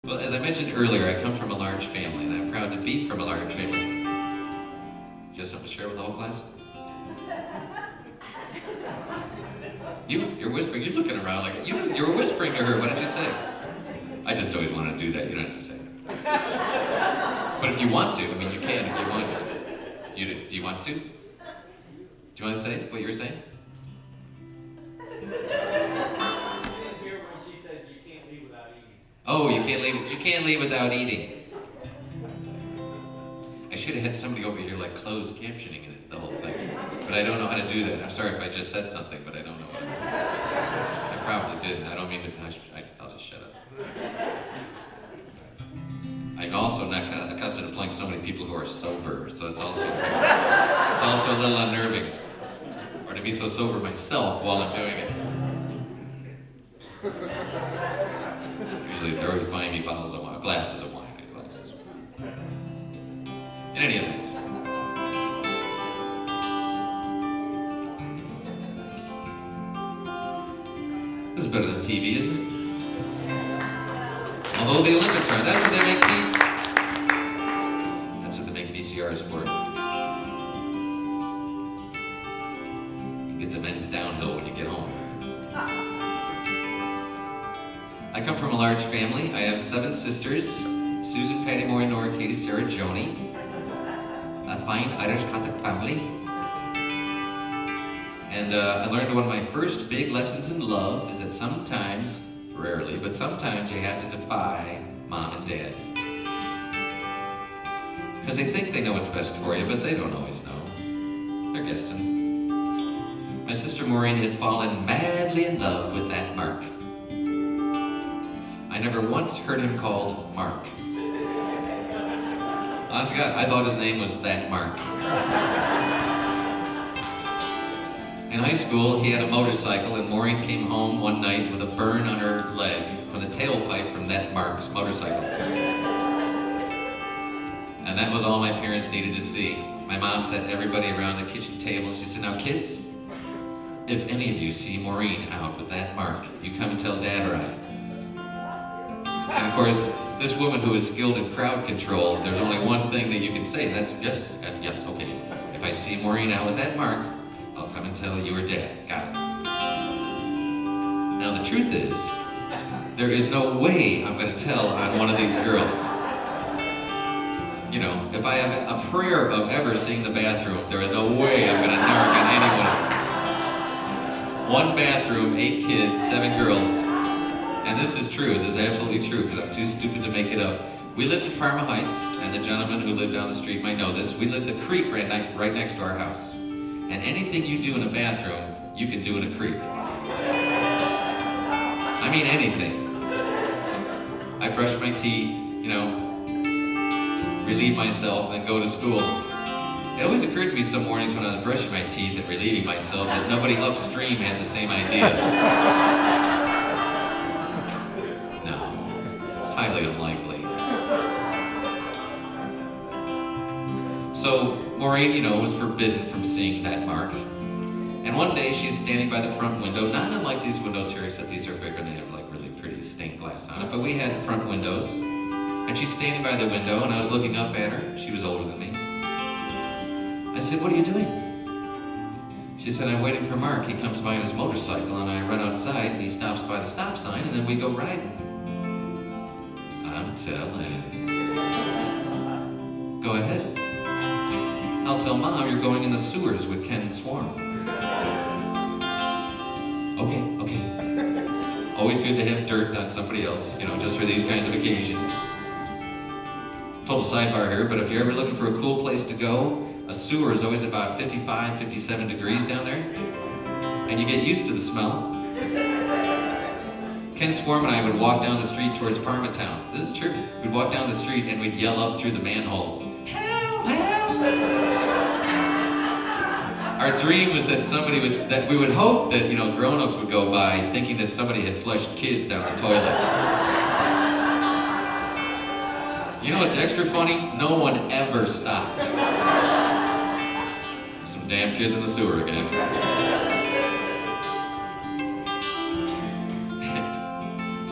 Well, as I mentioned earlier, I come from a large family, and I'm proud to be from a large family. You have something to share with the whole class? You're whispering. You're looking around like you were whispering to her. What did you say? I just always wanted to do that. You don't have to say it. But if you want to, I mean, you can if you want to. Do you want to? Do you want to say what you were saying? Oh, you can't leave without eating. I should have had somebody over here like closed captioning it, the whole thing. But I don't know how to do that. I'm sorry if I just said something, but I don't know what I probably didn't. I don't mean to, I'll just shut up. I'm also not accustomed to playing so many people who are sober, so it's also a little unnerving. Or to be so sober myself while I'm doing it. Usually they're always buying me bottles of wine, glasses of wine. In any event, this is better than TV, isn't it? Although the Olympics are, that's what they make That's what they make VCRs for. You get the men's downhill when you get home. I come from a large family. I have 7 sisters: Susan, Patty, Maureen, Nora, Katie, Sarah, Joni. A fine Irish Catholic family. And I learned one of my first big lessons in love is that sometimes, rarely, but sometimes you have to defy mom and dad. Because they think they know what's best for you, but they don't always know. They're guessing. My sister Maureen had fallen madly in love with that Mark. I never once heard him called Mark. Honest to God, I thought his name was that Mark. In high school, he had a motorcycle, and Maureen came home one night with a burn on her leg from the tailpipe from that Mark's motorcycle. And that was all my parents needed to see. My mom sat everybody around the kitchen table. She said, "Now kids, if any of you see Maureen out with that Mark, you come and tell Dad or I." And of course, this woman who is skilled in crowd control, there's only one thing that you can say, and that's yes, yes, okay. If I see Maureen out with that Mark, I'll come and tell you or Dad. Got it. Now the truth is, there is no way I'm going to tell on one of these girls. You know, if I have a prayer of ever seeing the bathroom, there is no way I'm going to narc on anyone. One bathroom, 8 kids, 7 girls. And this is true, this is absolutely true, because I'm too stupid to make it up. We lived in Parma Heights, and the gentleman who lived down the street might know this. We lived at the creek right next to our house. And anything you do in a bathroom, you can do in a creek. I mean anything. I brush my teeth, you know, relieve myself, then go to school. It always occurred to me some mornings when I was brushing my teeth and relieving myself that nobody upstream had the same idea. Highly unlikely. So Maureen, you know, was forbidden from seeing that Mark. And one day she's standing by the front window, not unlike these windows here, except these are bigger and they have like really pretty stained glass on it, but we had front windows. And she's standing by the window and I was looking up at her. She was older than me. I said, "What are you doing?" She said, "I'm waiting for Mark. He comes by on his motorcycle and I run outside and he stops by the stop sign and then we go riding." I'm telling. Go ahead. I'll tell Mom you're going in the sewers with Ken and Swarm. Okay. Always good to have dirt on somebody else, you know, just for these kinds of occasions. Total sidebar here, but if you're ever looking for a cool place to go, a sewer is always about 55, 57 degrees down there, and you get used to the smell. Ken Swarm and I would walk down the street towards Parma Town. This is true. We'd walk down the street and we'd yell up through the manholes, "Help! Help!" Our dream was that we would hope that, you know, grown-ups would go by thinking that somebody had flushed kids down the toilet. You know what's extra funny? No one ever stopped. Some damn kids in the sewer again.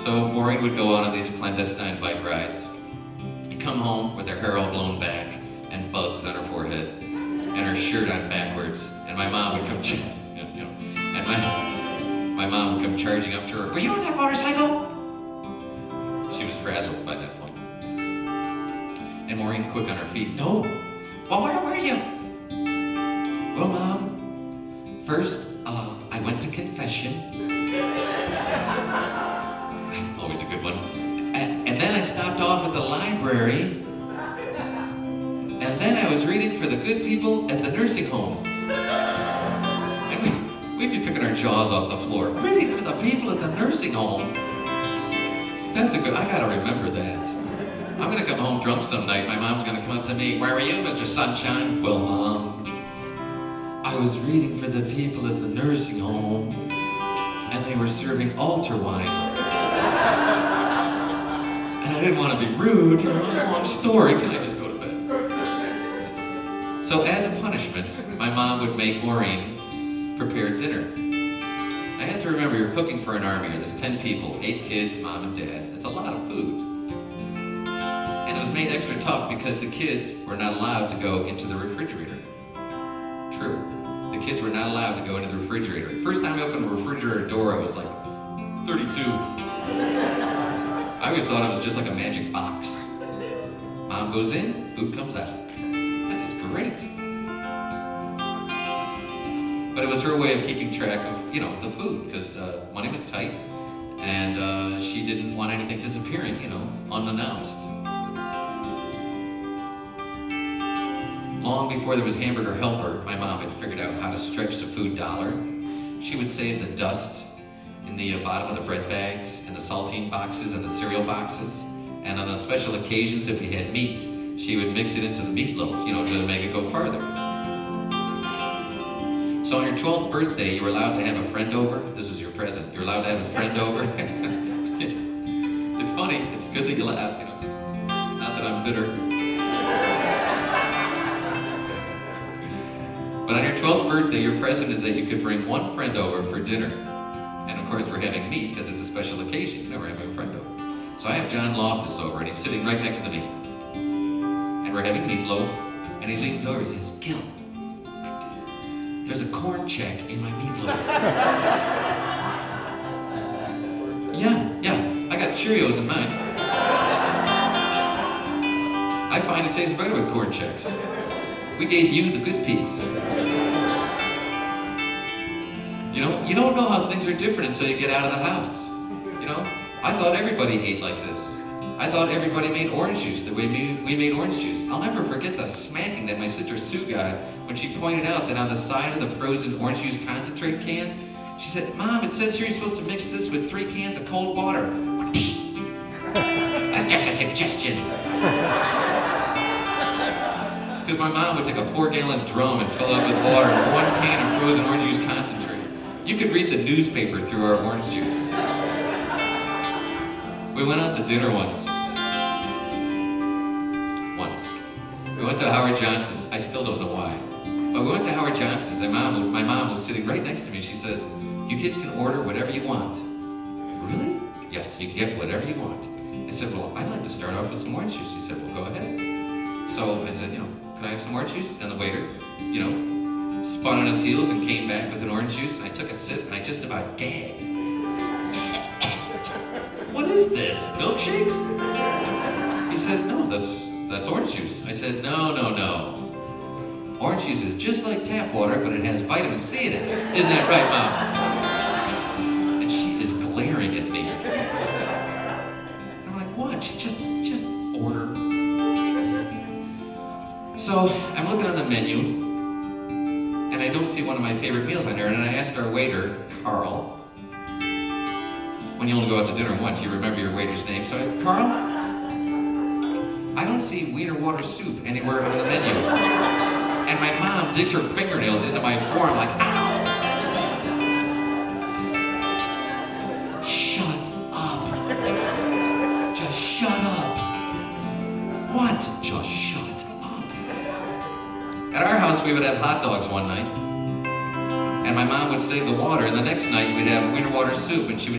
So Maureen would go out on these clandestine bike rides. She'd come home with her hair all blown back and bugs on her forehead and her shirt on backwards. And my mom would come, my mom would come charging up to her. "Were you on that motorcycle?" She was frazzled by that point. And Maureen, quick on her feet. "No. Well, where were you?" "Well, Mom, first, I went to confession." Always a good one. And then I stopped off at the library. And then I was reading for the good people at the nursing home. And we'd be picking our jaws off the floor. Reading for the people at the nursing home. That's a good, I gotta remember that. I'm gonna come home drunk some night. My mom's gonna come up to me. "Where were you, Mr. Sunshine?" "Well, Mom, I was reading for the people at the nursing home, and they were serving altar wine. And I didn't want to be rude, you know, it was a long story. Can I just go to bed?" So as a punishment, my mom would make Maureen prepare dinner. I had to remember, you're cooking for an army. There's 10 people, 8 kids, Mom and Dad. It's a lot of food. And it was made extra tough because the kids were not allowed to go into the refrigerator. True. The kids were not allowed to go into the refrigerator. First time I opened the refrigerator door, I was like 32. I always thought it was just like a magic box. Mom goes in, food comes out. That is great. But it was her way of keeping track of, you know, the food, because money was tight, and she didn't want anything disappearing, you know, unannounced. Long before there was Hamburger Helper, my mom had figured out how to stretch the food dollar. She would save the dust in the bottom of the bread bags, and the saltine boxes, and the cereal boxes. And on the special occasions if we had meat, she would mix it into the meatloaf, you know, to make it go farther. So on your 12th birthday, you were allowed to have a friend over. This was your present. You're allowed to have a friend over. It's funny. It's good that you laugh, you know. Not that I'm bitter. But on your 12th birthday, your present is that you could bring one friend over for dinner. And of course, we're having meat because it's a special occasion. You know, we're having a friend over. So I have John Loftus over, and he's sitting right next to me. And we're having meatloaf, and he leans over and says, "Gill, there's a corn check in my meatloaf." Yeah, I got Cheerios in mine. I find it tastes better with corn checks. We gave you the good piece. You know, you don't know how things are different until you get out of the house. You know, I thought everybody ate like this. I thought everybody made orange juice the way we made orange juice. I'll never forget the smacking that my sister Sue got when she pointed out that on the side of the frozen orange juice concentrate can, she said, "Mom, it says here you're supposed to mix this with 3 cans of cold water." That's just a suggestion. Because my mom would take a 4-gallon drum and fill it up with water and 1 can of frozen orange juice concentrate. You could read the newspaper through our orange juice. We went out to dinner once. We went to Howard Johnson's. I still don't know why. But we went to Howard Johnson's, and my mom was sitting right next to me. She says, "You kids can order whatever you want." "Really?" "Yes, you can get whatever you want." I said, "Well, I'd like to start off with some orange juice." She said, "Well, go ahead." So I said, "You know, could I have some orange juice?" And the waiter, you know, spun on his heels and came back with an orange juice. And I took a sip, and I just about gagged. "What is this, milkshakes?" He said, "No, that's orange juice." I said, No. Orange juice is just like tap water, but it has vitamin C in it. Isn't that right, Mom?" And she is glaring at me. I'm like, "What? Just order." So I'm looking on the menu, and I don't see one of my favorite meals on there. And I asked our waiter, Carl. When you only go out to dinner once, you remember your waiter's name. So, "Carl, I don't see wiener water soup anywhere on the menu." And my mom digs her fingernails into my form like, "Ow!" Shut up. Just shut up. What? Just shut up. At our house, we would have hot dogs one night. And my mom would save the water, and the next night we'd have wiener water soup, and she would